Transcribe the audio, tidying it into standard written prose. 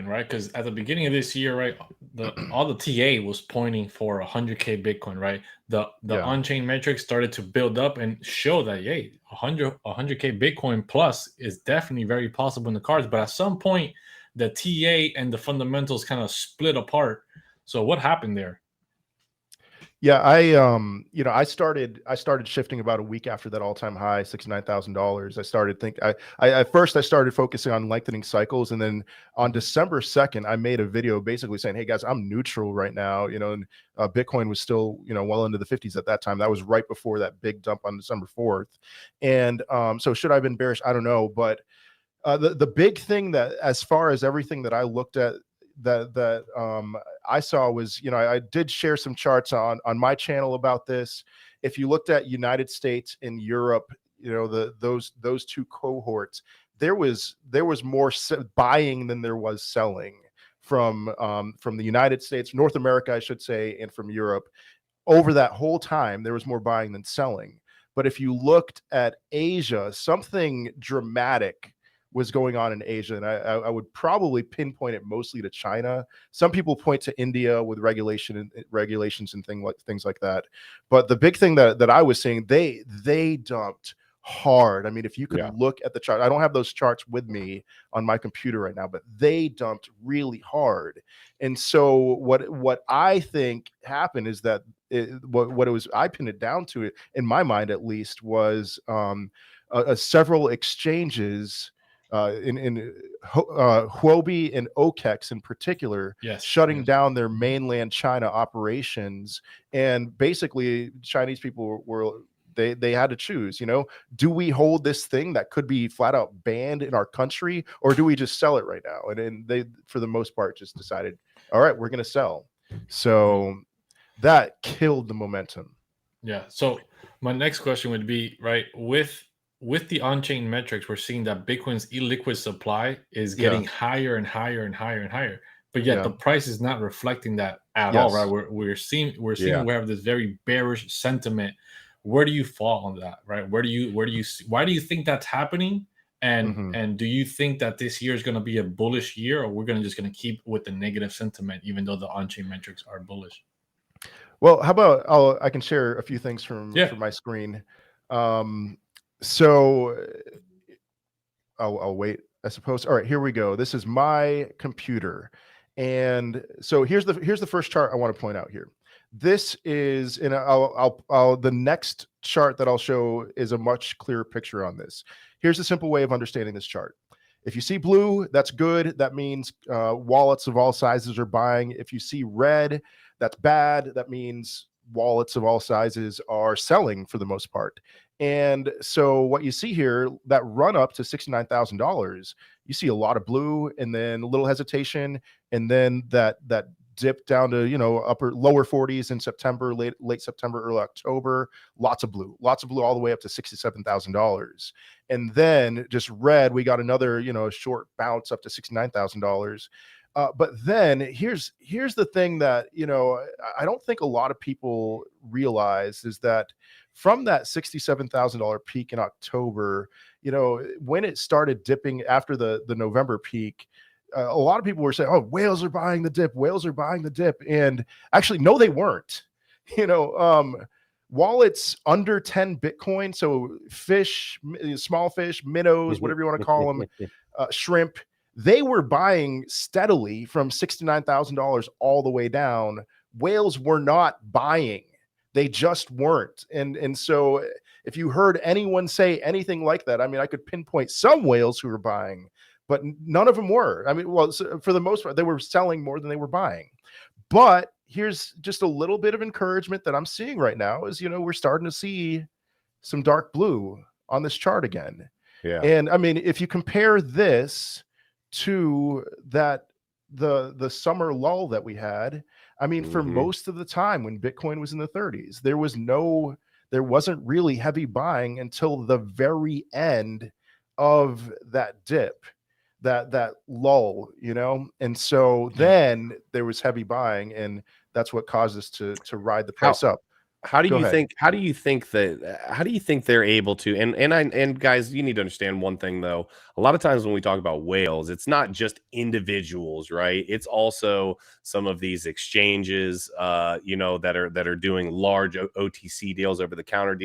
Bitcoin, right? Because at the beginning of this year, right, all the TA was pointing for 100K Bitcoin, right? The Yeah. on-chain metrics started to build up and show that, hey, 100K Bitcoin plus is definitely very possible in the cards. But at some point, the TA and the fundamentals kind of split apart. So what happened there? Yeah, I started shifting about a week after that all-time high, $69,000. I started at first I started focusing on lengthening cycles, and then on December 2nd, I made a video basically saying, "Hey guys, I'm neutral right now." And Bitcoin was still, well into the 50s at that time. That was right before that big dump on December 4th. And so should I have been bearish? I don't know, but the big thing that, as far as everything that I looked at, that I saw was, I did share some charts on my channel about this. If you looked at United States and Europe, those two cohorts, there was more buying than there was selling from the United States, North America, I should say, and from Europe. Over that whole time, there was more buying than selling. But if you looked at Asia, something dramatic was going on in Asia, and I would probably pinpoint it mostly to China. Some people point to India with regulations and things like that. But the big thing that I was seeing, they dumped hard. I mean, if you could look at the chart, I don't have those charts with me on my computer right now, but they dumped really hard. And so what I think happened is that what it was, I pinned it down to, it in my mind at least, was several exchanges in Huobi and OKEX in particular, shutting down their mainland China operations. And basically Chinese people were they had to choose, do we hold this thing that could be flat out banned in our country, or do we just sell it right now? And they, for the most part, just decided, all right, we're going to sell. So that killed the momentum. Yeah. So my next question would be, right, with the on-chain metrics, we're seeing that Bitcoin's illiquid supply is getting higher and higher and higher and higher, but yet the price is not reflecting that at all, right? We're seeing we have this very bearish sentiment. Where do you fall on that, right? Why do you think that's happening? And do you think that this year is going to be a bullish year, or we're going to keep with the negative sentiment, even though the on-chain metrics are bullish? Well, how about I can share a few things from my screen. So I'll wait, I suppose. All right, here we go. This is my computer. And so here's the first chart I want to point out here. This is, and I'll the next chart that I'll show is a much clearer picture on this. Here's a simple way of understanding this chart. If you see blue, that's good. That means wallets of all sizes are buying. If you see red, that's bad. That means wallets of all sizes are selling for the most part. And so what you see here, that run up to $69,000, you see a lot of blue, and then a little hesitation, and then that dip down to lower 40s in September, late September, early October. Lots of blue all the way up to $67,000, and then just red. We got another short bounce up to $69,000. But then here's the thing that I don't think a lot of people realize is that from that $67,000 peak in October, when it started dipping after the November peak, a lot of people were saying, "Oh, whales are buying the dip. Whales are buying the dip." And actually, no, they weren't. Wallets under 10 Bitcoin, so fish, small fish, minnows, whatever you want to call them, shrimp, they were buying steadily from $69,000 all the way down. Whales were not buying. They just weren't. And so if you heard anyone say anything like that, I mean, I could pinpoint some whales who were buying, but none of them were. I mean, well, for the most part, they were selling more than they were buying. But here's just a little bit of encouragement that I'm seeing right now is, we're starting to see some dark blue on this chart again. Yeah. And I mean, if you compare this to the summer lull that we had, I mean, for most of the time when Bitcoin was in the 30s, there wasn't really heavy buying until the very end of that dip, that lull, and so then there was heavy buying, and that's what caused us to ride the price up. How do you think they're able to, and guys, you need to understand one thing though. A lot of times when we talk about whales, it's not just individuals, right? It's also some of these exchanges, you know, that are doing large OTC deals, over the counter deals.